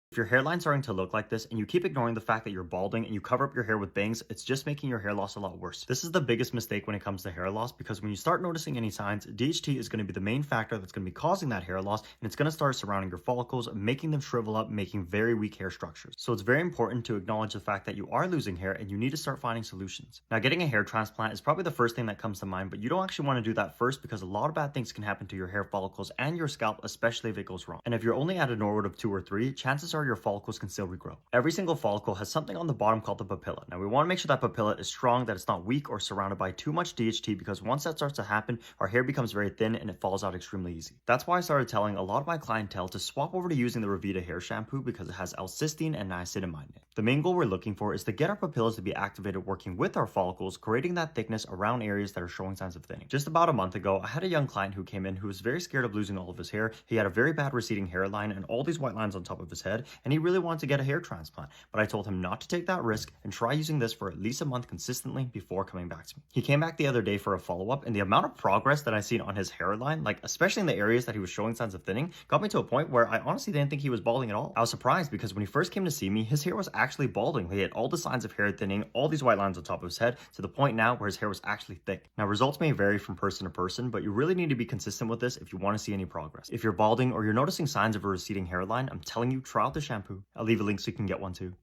If your hairline's starting to look like this and you keep ignoring the fact that you're balding and you cover up your hair with bangs, it's just making your hair loss a lot worse. This is the biggest mistake when it comes to hair loss because when you start noticing any signs, DHT is going to be the main factor that's going to be causing that hair loss, and it's going to start surrounding your follicles, making them shrivel up, making very weak hair structures. So it's very important to acknowledge the fact that you are losing hair and you need to start finding solutions. Now, getting a hair transplant is probably the first thing that comes to mind, but you don't actually want to do that first because a lot of bad things can happen to your hair follicles and your scalp, especially if it goes wrong. And if you're only at a norwood of 2 or 3, chances are your follicles can still regrow. Every single follicle has something on the bottom called the papilla. Now we want to make sure that papilla is strong, that it's not weak or surrounded by too much DHT, because once that starts to happen, our hair becomes very thin and it falls out extremely easy. That's why I started telling a lot of my clientele to swap over to using the Revita hair shampoo because it has L-cysteine and niacinamide in it. The main goal we're looking for is to get our papillas to be activated working with our follicles, creating that thickness around areas that are showing signs of thinning. Just about a month ago, I had a young client who came in who was very scared of losing all of his hair. He had a very bad receding hairline and all these white lines on top of his head, and he really wanted to get a hair transplant, but I told him not to take that risk and try using this for at least a month consistently before coming back to me. He came back the other day for a follow-up, and the amount of progress that I seen on his hairline, like especially in the areas that he was showing signs of thinning, got me to a point where I honestly didn't think he was balding at all. I was surprised because when he first came to see me, his hair was actually balding. He had all the signs of hair thinning, all these white lines on top of his head, to the point now where his hair was actually thick. Now, results may vary from person to person, but you really need to be consistent with this if you want to see any progress. If you're balding or you're noticing signs of a receding hairline, I'm telling you, try out the shampoo. I'll leave a link so you can get one too.